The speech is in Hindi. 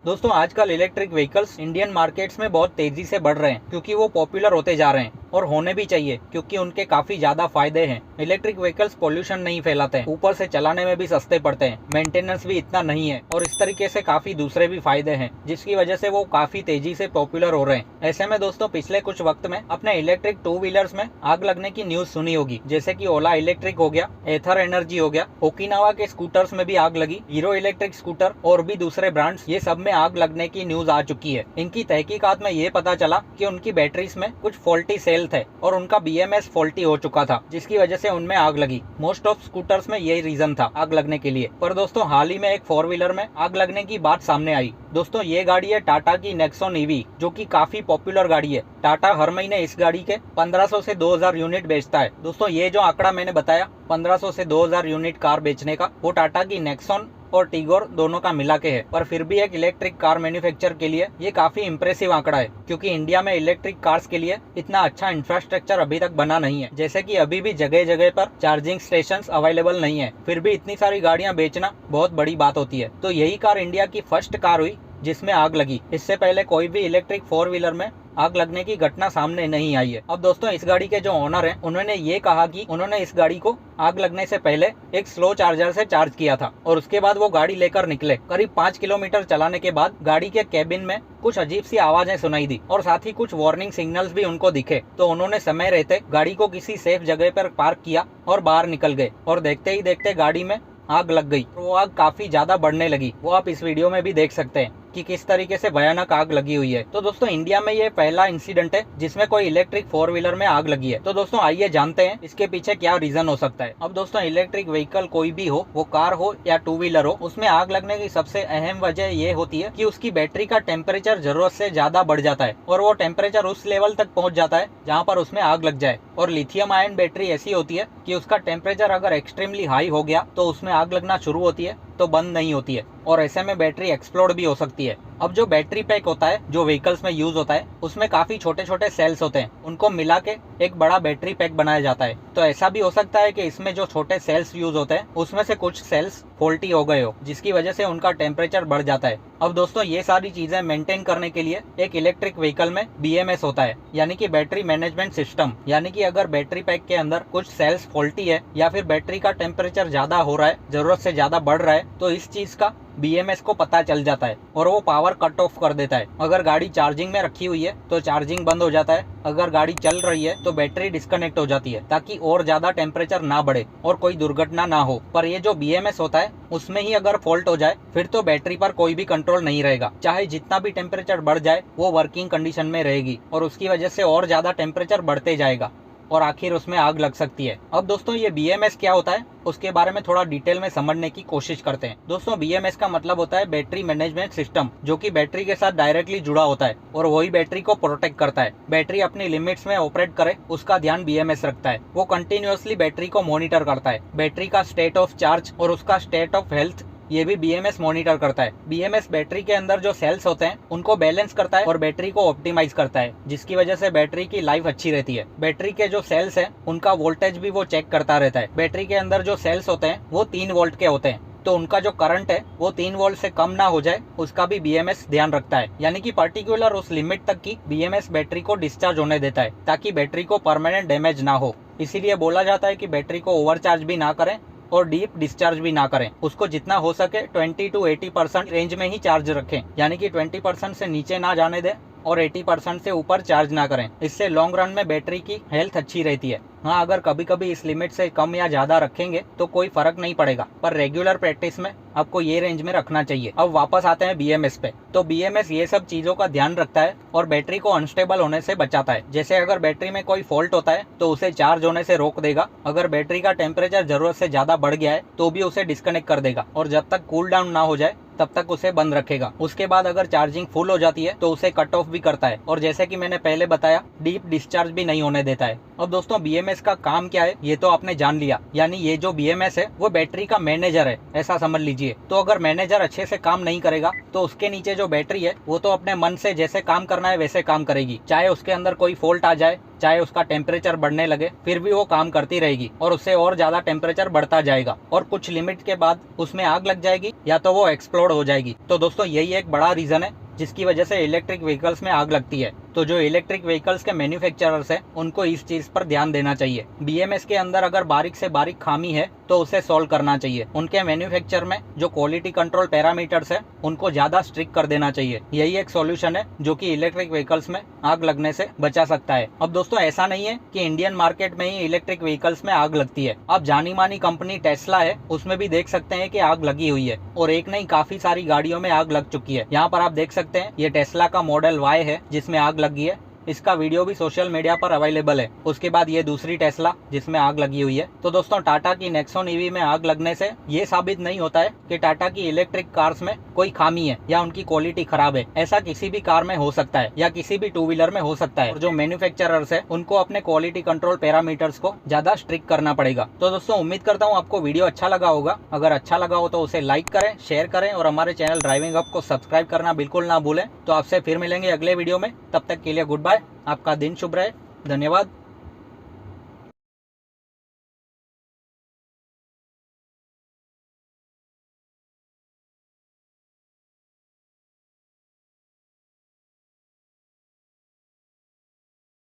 दोस्तों आजकल इलेक्ट्रिक व्हीकल्स इंडियन मार्केट्स में बहुत तेजी से बढ़ रहे हैं क्योंकि वो पॉपुलर होते जा रहे हैं और होने भी चाहिए क्योंकि उनके काफी ज्यादा फायदे हैं। इलेक्ट्रिक व्हीकल्स पोल्यूशन नहीं फैलाते हैं, ऊपर से चलाने में भी सस्ते पड़ते हैं, मेंटेनेंस भी इतना नहीं है और इस तरीके से काफी दूसरे भी फायदे हैं जिसकी वजह से वो काफी तेजी से पॉपुलर हो रहे हैं। ऐसे में दोस्तों पिछले कुछ वक्त में अपने इलेक्ट्रिक टू व्हीलर्स में आग लगने की न्यूज सुनी होगी, जैसे कि ओला इलेक्ट्रिक हो गया, एथर एनर्जी हो गया, ओकिनावा के स्कूटर्स में भी आग लगी, हीरो इलेक्ट्रिक स्कूटर और भी दूसरे ब्रांड्स, ये सब में आग लगने की न्यूज आ चुकी है। इनकी तहकीकात में ये पता चला कि उनकी बैटरीज में कुछ फॉल्टी सेल थे और उनका बीएमएस फॉल्टी हो चुका था, जिसकी वजह से उनमें आग लगी। मोस्ट ऑफ स्कूटर्स में यही रीजन था आग लगने के लिए। पर दोस्तों हाल ही में एक 4 व्हीलर में आग लगने की बात सामने आई। दोस्तों ये गाड़ी है टाटा की नेक्सॉन ईवी, जो कि काफी पॉपुलर गाड़ी है। टाटा हर महीने इस गाड़ी के 1500 से 2000 यूनिट बेचता है। दोस्तों ये जो आंकड़ा मैंने बताया 1500 से 2000 यूनिट कार बेचने का, वो टाटा की नेक्सॉन और टिगोर दोनों का मिला के है। पर फिर भी एक इलेक्ट्रिक कार मैन्युफैक्चर के लिए ये काफी इंप्रेसिव आंकड़ा है, क्योंकि इंडिया में इलेक्ट्रिक कार्स के लिए इतना अच्छा इंफ्रास्ट्रक्चर अभी तक बना नहीं है। जैसे कि अभी भी जगह जगह पर चार्जिंग स्टेशंस अवेलेबल नहीं है, फिर भी इतनी सारी गाड़ियां बेचना बहुत बड़ी बात होती है। तो यही कार इंडिया की फर्स्ट कार हुई जिसमें आग लगी। इससे पहले कोई भी इलेक्ट्रिक 4 व्हीलर में आग लगने की घटना सामने नहीं आई है। अब दोस्तों इस गाड़ी के जो ओनर हैं, उन्होंने ये कहा कि उन्होंने इस गाड़ी को आग लगने से पहले एक स्लो चार्जर से चार्ज किया था और उसके बाद वो गाड़ी लेकर निकले। करीब 5 किलोमीटर चलाने के बाद गाड़ी के केबिन में कुछ अजीब सी आवाजें सुनाई दी और साथ ही कुछ वार्निंग सिग्नल्स भी उनको दिखे। तो उन्होंने समय रहते गाड़ी को किसी सेफ जगह पर पार्क किया और बाहर निकल गए और देखते ही देखते गाड़ी में आग लग गई। वो आग काफी ज्यादा बढ़ने लगी, वो आप इस वीडियो में भी देख सकते हैं कि किस तरीके से भयानक आग लगी हुई है। तो दोस्तों इंडिया में ये पहला इंसिडेंट है जिसमें कोई इलेक्ट्रिक 4 व्हीलर में आग लगी है। तो दोस्तों आइए जानते हैं इसके पीछे क्या रीजन हो सकता है। अब दोस्तों इलेक्ट्रिक व्हीकल कोई भी हो, वो कार हो या 2 व्हीलर हो, उसमें आग लगने की सबसे अहम वजह ये होती है कि उसकी बैटरी का टेम्परेचर जरूरत से ज्यादा बढ़ जाता है और वो टेम्परेचर उस लेवल तक पहुंच जाता है जहाँ पर उसमें आग लग जाए। और लिथियम आयन बैटरी ऐसी होती है कि उसका टेम्परेचर अगर एक्सट्रीमली हाई हो गया तो उसमें आग लगना शुरू होती है, तो बंद नहीं होती है और ऐसे में बैटरी एक्सप्लोड भी हो सकती है। अब जो बैटरी पैक होता है जो व्हीकल्स में यूज होता है, उसमें काफी छोटे छोटे सेल्स होते हैं, उनको मिला के एक बड़ा बैटरी पैक बनाया जाता है। तो ऐसा भी हो सकता है कि इसमें जो छोटे सेल्स यूज होते हैं उसमें से कुछ सेल्स फॉल्टी हो गए हो, जिसकी वजह से उनका टेम्परेचर बढ़ जाता है। अब दोस्तों ये सारी चीजें मेंटेन करने के लिए एक इलेक्ट्रिक व्हीकल में बीएमएस होता है, यानी कि बैटरी मैनेजमेंट सिस्टम। यानी कि अगर बैटरी पैक के अंदर कुछ सेल्स फॉल्टी है या फिर बैटरी का टेम्परेचर ज्यादा हो रहा है, जरूरत से ज्यादा बढ़ रहा है, तो इस चीज का बीएमएस को पता चल जाता है और वो पावर कट ऑफ कर देता है। अगर गाड़ी चार्जिंग में रखी हुई है तो चार्जिंग बंद हो जाता है, अगर गाड़ी चल रही है तो बैटरी डिस्कनेक्ट हो जाती है, ताकि और ज्यादा टेम्परेचर ना बढ़े और कोई दुर्घटना ना हो। पर ये जो बीएमएस होता है उसमें ही अगर फॉल्ट हो जाए फिर तो बैटरी पर कोई भी कंट्रोल नहीं रहेगा। चाहे जितना भी टेम्परेचर बढ़ जाए वो वर्किंग कंडीशन में रहेगी और उसकी वजह से और ज्यादा टेम्परेचर बढ़ते जाएगा और आखिर उसमें आग लग सकती है। अब दोस्तों ये बीएमएस क्या होता है उसके बारे में थोड़ा डिटेल में समझने की कोशिश करते हैं। दोस्तों बीएमएस का मतलब होता है बैटरी मैनेजमेंट सिस्टम, जो कि बैटरी के साथ डायरेक्टली जुड़ा होता है और वही बैटरी को प्रोटेक्ट करता है। बैटरी अपनी लिमिट्स में ऑपरेट करे उसका ध्यान बीएमएस रखता है। वो कंटिन्यूअसली बैटरी को मॉनिटर करता है। बैटरी का स्टेट ऑफ चार्ज और उसका स्टेट ऑफ हेल्थ ये भी बीएमएस मॉनिटर करता है। बीएमएस बैटरी के अंदर जो सेल्स होते हैं उनको बैलेंस करता है और बैटरी को ऑप्टिमाइज करता है, जिसकी वजह से बैटरी की लाइफ अच्छी रहती है। बैटरी के जो सेल्स हैं उनका वोल्टेज भी वो चेक करता रहता है। बैटरी के अंदर जो सेल्स होते हैं वो 3 वोल्ट के होते हैं, तो उनका जो करंट है वो 3 वोल्ट से कम ना हो जाए उसका भी बीएमएस ध्यान रखता है। यानी कि पर्टिकुलर उस लिमिट तक की बीएमएस बैटरी को डिस्चार्ज होने देता है, ताकि बैटरी को परमानेंट डैमेज ना हो। इसीलिए बोला जाता है कि बैटरी को ओवरचार्ज भी ना करें और डीप डिस्चार्ज भी ना करें। उसको जितना हो सके 20 to 80% रेंज में ही चार्ज रखें, यानी कि 20% से नीचे ना जाने दें और 80% से ऊपर चार्ज ना करें। इससे लॉन्ग रन में बैटरी की हेल्थ अच्छी रहती है। हाँ, अगर कभी कभी इस लिमिट से कम या ज्यादा रखेंगे तो कोई फर्क नहीं पड़ेगा, पर रेगुलर प्रैक्टिस में आपको ये रेंज में रखना चाहिए। अब वापस आते हैं बीएमएस पे। तो बीएमएस ये सब चीजों का ध्यान रखता है और बैटरी को अनस्टेबल होने से बचाता है। जैसे अगर बैटरी में कोई फॉल्ट होता है तो उसे चार्ज होने से रोक देगा। अगर बैटरी का टेम्परेचर जरूरत से ज्यादा बढ़ गया है तो भी उसे डिस्कनेक्ट कर देगा और जब तक कूल डाउन ना हो जाए तब तक उसे बंद रखेगा। उसके बाद अगर चार्जिंग फुल हो जाती है तो उसे कट ऑफ भी करता है और जैसे कि मैंने पहले बताया डीप डिस्चार्ज भी नहीं होने देता है। अब दोस्तों बीएमएस का काम क्या है ये तो आपने जान लिया, यानी ये जो बीएमएस है वो बैटरी का मैनेजर है, ऐसा समझ लीजिए। कीजिए। तो अगर मैनेजर अच्छे से काम नहीं करेगा तो उसके नीचे जो बैटरी है वो तो अपने मन से जैसे काम करना है वैसे काम करेगी, चाहे उसके अंदर कोई फॉल्ट आ जाए, चाहे उसका टेम्परेचर बढ़ने लगे, फिर भी वो काम करती रहेगी और उससे और ज्यादा टेम्परेचर बढ़ता जाएगा और कुछ लिमिट के बाद उसमें आग लग जाएगी या तो वो एक्सप्लोड हो जाएगी। तो दोस्तों यही एक बड़ा रीजन है जिसकी वजह से इलेक्ट्रिक व्हीकल्स में आग लगती है। तो जो इलेक्ट्रिक व्हीकल्स के मैन्युफैक्चरर्स हैं उनको इस चीज पर ध्यान देना चाहिए। बीएमएस के अंदर अगर बारीक से बारीक खामी है तो उसे सॉल्व करना चाहिए। उनके मैन्युफैक्चर में जो क्वालिटी कंट्रोल पैरामीटर्स है उनको ज्यादा स्ट्रिक्ट कर देना चाहिए। यही एक सॉल्यूशन है जो कि इलेक्ट्रिक व्हीकल्स में आग लगने से बचा सकता है। अब दोस्तों ऐसा नहीं है कि इंडियन मार्केट में ही इलेक्ट्रिक व्हीकल्स में आग लगती है। अब जानी मानी कंपनी टेस्ला है उसमें भी देख सकते हैं कि आग लगी हुई है और एक नहीं काफी सारी गाड़ियों में आग लग चुकी है। यहाँ पर आप देख सकते हैं ये टेस्ला का मॉडल वाई है जिसमें आग लगी है। इसका वीडियो भी सोशल मीडिया पर अवेलेबल है। उसके बाद ये दूसरी टेस्ला जिसमें आग लगी हुई है। तो दोस्तों टाटा की नेक्सॉन ईवी में आग लगने से ये साबित नहीं होता है कि टाटा की इलेक्ट्रिक कार्स में कोई खामी है या उनकी क्वालिटी खराब है। ऐसा किसी भी कार में हो सकता है या किसी भी टू व्हीलर में हो सकता है और जो मैन्युफैक्चरर्स है उनको अपने क्वालिटी कंट्रोल पैरामीटर्स को ज्यादा स्ट्रिक्ट करना पड़ेगा। तो दोस्तों उम्मीद करता हूँ आपको वीडियो अच्छा लगा होगा। अगर अच्छा लगा हो तो उसे लाइक करें, शेयर करें और हमारे चैनल ड्राइविंग हब को सब्सक्राइब करना बिल्कुल ना भूलें। तो आपसे फिर मिलेंगे अगले वीडियो में, तब तक के लिए गुड बाय। आपका दिन शुभ रहे। धन्यवाद।